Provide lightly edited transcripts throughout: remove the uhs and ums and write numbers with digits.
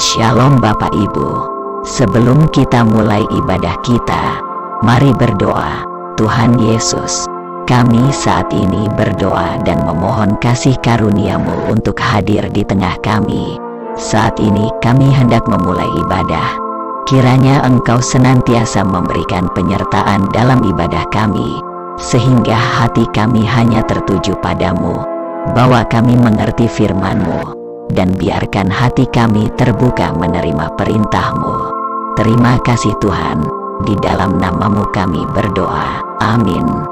Shalom Bapak Ibu. Sebelum kita mulai ibadah kita, mari berdoa. Tuhan Yesus, kami saat ini berdoa dan memohon kasih karunia-Mu untuk hadir di tengah kami. Saat ini kami hendak memulai ibadah. Kiranya Engkau senantiasa memberikan penyertaan dalam ibadah kami, sehingga hati kami hanya tertuju padamu, bahwa kami mengerti firman-Mu, dan biarkan hati kami terbuka menerima perintah-Mu. Terima kasih Tuhan, di dalam nama-Mu kami berdoa. Amin.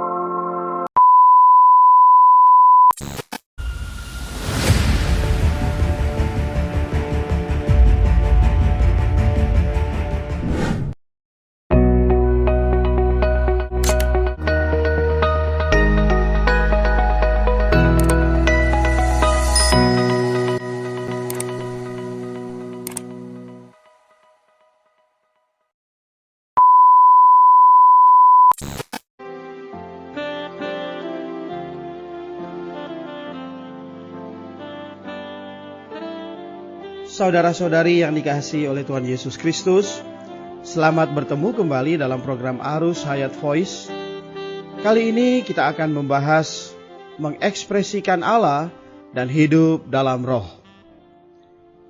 Saudara-saudari yang dikasihi oleh Tuhan Yesus Kristus, selamat bertemu kembali dalam program Arus Hayat Voice. Kali ini kita akan membahas mengekspresikan Allah dan hidup dalam roh.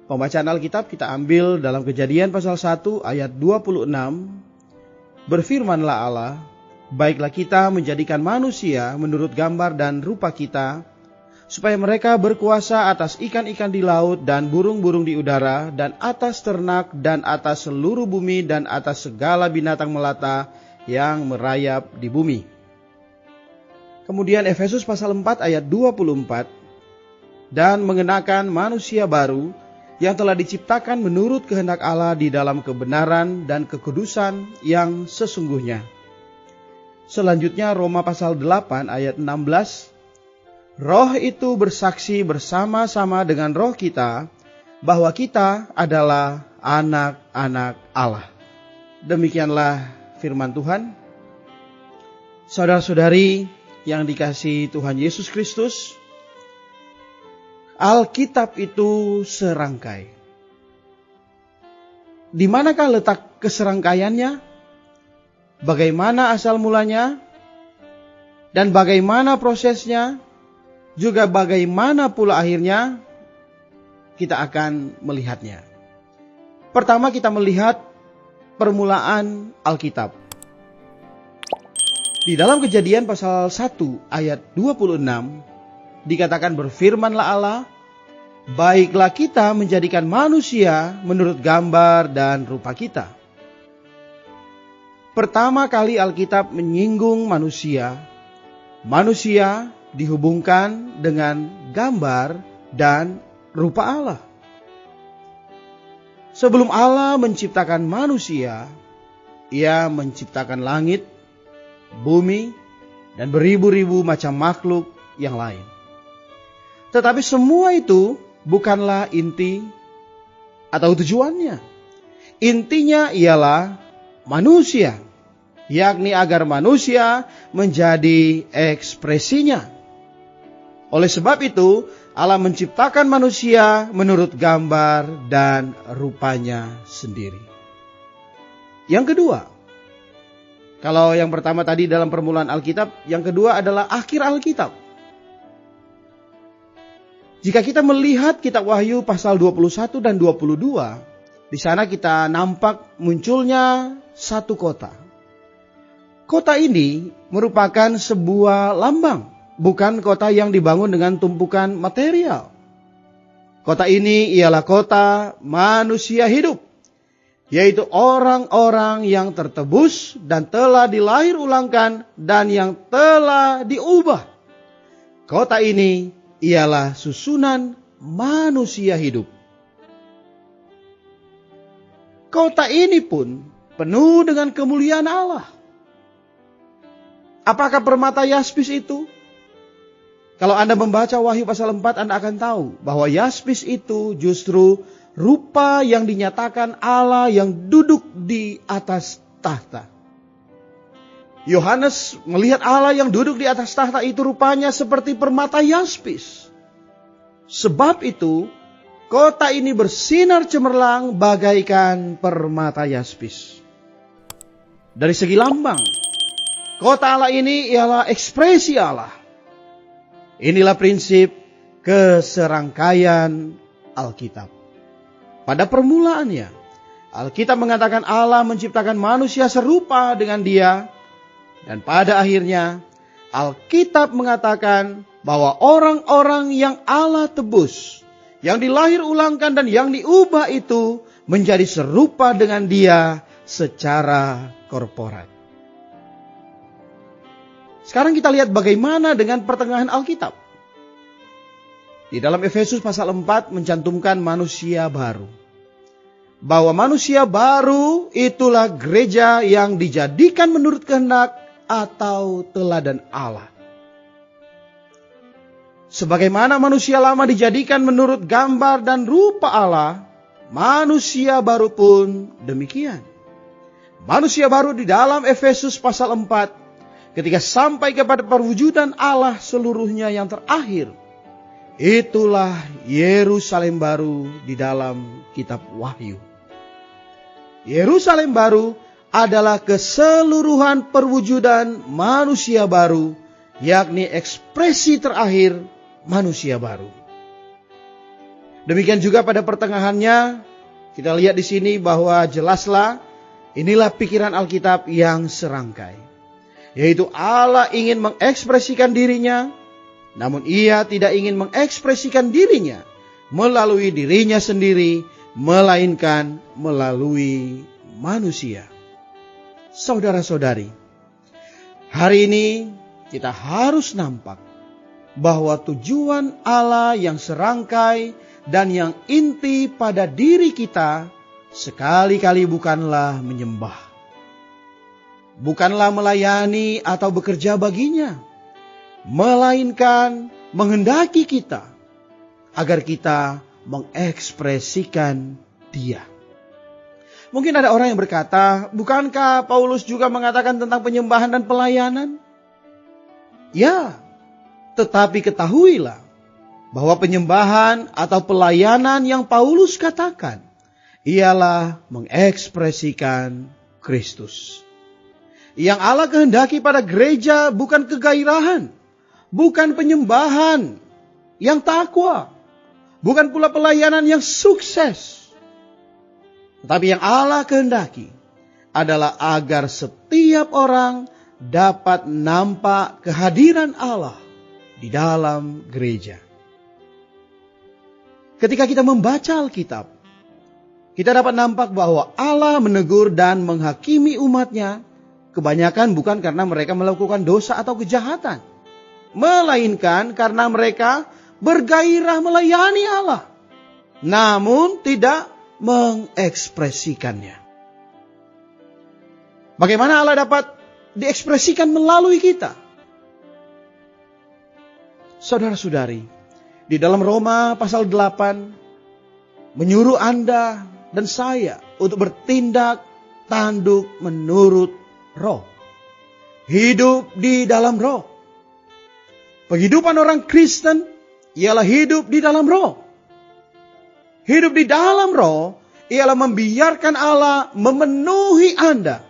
Pembacaan Alkitab kita ambil dalam Kejadian pasal 1 ayat 26. Berfirmanlah Allah, baiklah kita menjadikan manusia menurut gambar dan rupa kita, supaya mereka berkuasa atas ikan-ikan di laut dan burung-burung di udara, dan atas ternak, dan atas seluruh bumi, dan atas segala binatang melata yang merayap di bumi. Kemudian Efesus pasal 4 ayat 24, dan mengenakan manusia baru yang telah diciptakan menurut kehendak Allah di dalam kebenaran dan kekudusan yang sesungguhnya. Selanjutnya Roma pasal 8 ayat 16, Roh itu bersaksi bersama-sama dengan roh kita bahwa kita adalah anak-anak Allah. Demikianlah firman Tuhan. Saudara-saudari yang dikasihi Tuhan Yesus Kristus, Alkitab itu serangkai. Di manakah letak keserangkaiannya? Bagaimana asal mulanya? Dan bagaimana prosesnya? Juga bagaimana pula akhirnya, kita akan melihatnya. Pertama kita melihat permulaan Alkitab. Di dalam Kejadian pasal 1 ayat 26, dikatakan berfirmanlah Allah, baiklah kita menjadikan manusia menurut gambar dan rupa kita. Pertama kali Alkitab menyinggung manusia. Manusia dihubungkan dengan gambar dan rupa Allah. Sebelum Allah menciptakan manusia, Ia menciptakan langit, bumi, dan beribu-ribu macam makhluk yang lain. Tetapi semua itu bukanlah inti atau tujuannya. Intinya ialah manusia, yakni agar manusia menjadi ekspresinya. Oleh sebab itu, Allah menciptakan manusia menurut gambar dan rupanya sendiri. Yang kedua, kalau yang pertama tadi dalam permulaan Alkitab, yang kedua adalah akhir Alkitab. Jika kita melihat kitab Wahyu pasal 21 dan 22, di sana kita nampak munculnya satu kota. Kota ini merupakan sebuah lambang, bukan kota yang dibangun dengan tumpukan material. Kota ini ialah kota manusia hidup, yaitu orang-orang yang tertebus dan telah dilahir ulangkan dan yang telah diubah. Kota ini ialah susunan manusia hidup. Kota ini pun penuh dengan kemuliaan Allah. Apakah permata yaspis itu? Kalau Anda membaca Wahyu pasal 4, Anda akan tahu bahwa yaspis itu justru rupa yang dinyatakan Allah yang duduk di atas tahta. Yohanes melihat Allah yang duduk di atas tahta itu rupanya seperti permata yaspis. Sebab itu kota ini bersinar cemerlang bagaikan permata yaspis. Dari segi lambang, kota Allah ini ialah ekspresi Allah. Inilah prinsip keserangkaian Alkitab. Pada permulaannya, Alkitab mengatakan Allah menciptakan manusia serupa dengan Dia. Dan pada akhirnya, Alkitab mengatakan bahwa orang-orang yang Allah tebus, yang dilahir ulangkan dan yang diubah itu menjadi serupa dengan Dia secara korporat. Sekarang kita lihat bagaimana dengan pertengahan Alkitab. Di dalam Efesus pasal 4 mencantumkan manusia baru. Bahwa manusia baru itulah gereja yang dijadikan menurut kehendak atau teladan Allah. Sebagaimana manusia lama dijadikan menurut gambar dan rupa Allah, manusia baru pun demikian. Manusia baru di dalam Efesus pasal 4, ketika sampai kepada perwujudan Allah seluruhnya yang terakhir, itulah Yerusalem baru di dalam kitab Wahyu. Yerusalem baru adalah keseluruhan perwujudan manusia baru, yakni ekspresi terakhir manusia baru. Demikian juga pada pertengahannya, kita lihat di sini bahwa jelaslah inilah pikiran Alkitab yang serangkai. Yaitu Allah ingin mengekspresikan dirinya, namun Ia tidak ingin mengekspresikan dirinya melalui dirinya sendiri, melainkan melalui manusia. Saudara-saudari, hari ini kita harus nampak bahwa tujuan Allah yang serangkai dan yang inti pada diri kita sekali-kali bukanlah menyembah, bukanlah melayani atau bekerja baginya, melainkan menghendaki kita agar kita mengekspresikan Dia. Mungkin ada orang yang berkata, bukankah Paulus juga mengatakan tentang penyembahan dan pelayanan? Ya, tetapi ketahuilah bahwa penyembahan atau pelayanan yang Paulus katakan ialah mengekspresikan Kristus. Yang Allah kehendaki pada gereja bukan kegairahan, bukan penyembahan yang takwa, bukan pula pelayanan yang sukses. Tetapi yang Allah kehendaki adalah agar setiap orang dapat nampak kehadiran Allah di dalam gereja. Ketika kita membaca Alkitab, kita dapat nampak bahwa Allah menegur dan menghakimi umatnya kebanyakan bukan karena mereka melakukan dosa atau kejahatan, melainkan karena mereka bergairah melayani Allah, namun tidak mengekspresikannya. Bagaimana Allah dapat diekspresikan melalui kita? Saudara-saudari, di dalam Roma pasal 8 menyuruh Anda dan saya untuk bertindak tanduk menurut Roh, hidup di dalam Roh. Penghidupan orang Kristen ialah hidup di dalam Roh. Hidup di dalam Roh ialah membiarkan Allah memenuhi Anda,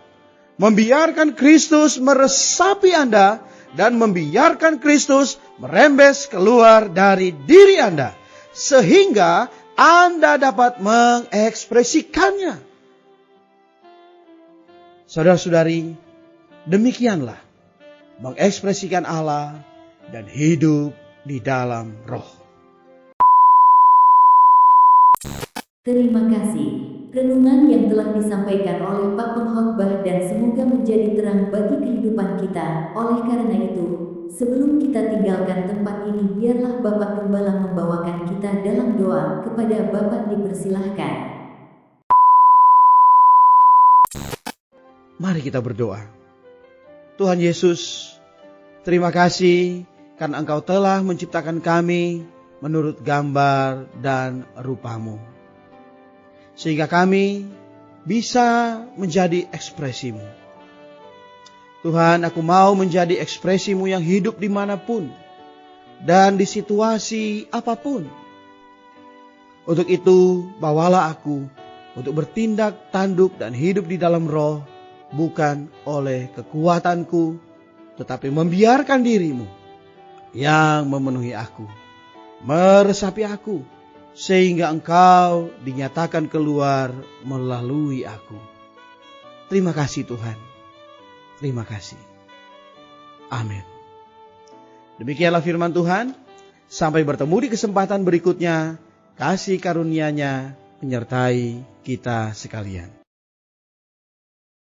membiarkan Kristus meresapi Anda, dan membiarkan Kristus merembes keluar dari diri Anda, sehingga Anda dapat mengekspresikannya. Saudara-saudari, demikianlah mengekspresikan Allah dan hidup di dalam Roh. Terima kasih. Renungan yang telah disampaikan oleh Pak Pengkhotbah dan semoga menjadi terang bagi kehidupan kita. Oleh karena itu, sebelum kita tinggalkan tempat ini, biarlah Bapak Gembala membawakan kita dalam doa. Kepada Bapak dipersilahkan. Mari kita berdoa. Tuhan Yesus, terima kasih karena Engkau telah menciptakan kami menurut gambar dan rupa-Mu, sehingga kami bisa menjadi ekspresi-Mu. Tuhan, aku mau menjadi ekspresi-Mu yang hidup dimanapun dan di situasi apapun. Untuk itu, bawalah aku untuk bertindak tanduk dan hidup di dalam roh, bukan oleh kekuatanku, tetapi membiarkan dirimu yang memenuhi aku, meresapi aku, sehingga engkau dinyatakan keluar melalui aku. Terima kasih Tuhan. Terima kasih. Amin. Demikianlah firman Tuhan. Sampai bertemu di kesempatan berikutnya. Kasih karunia-Nya menyertai kita sekalian.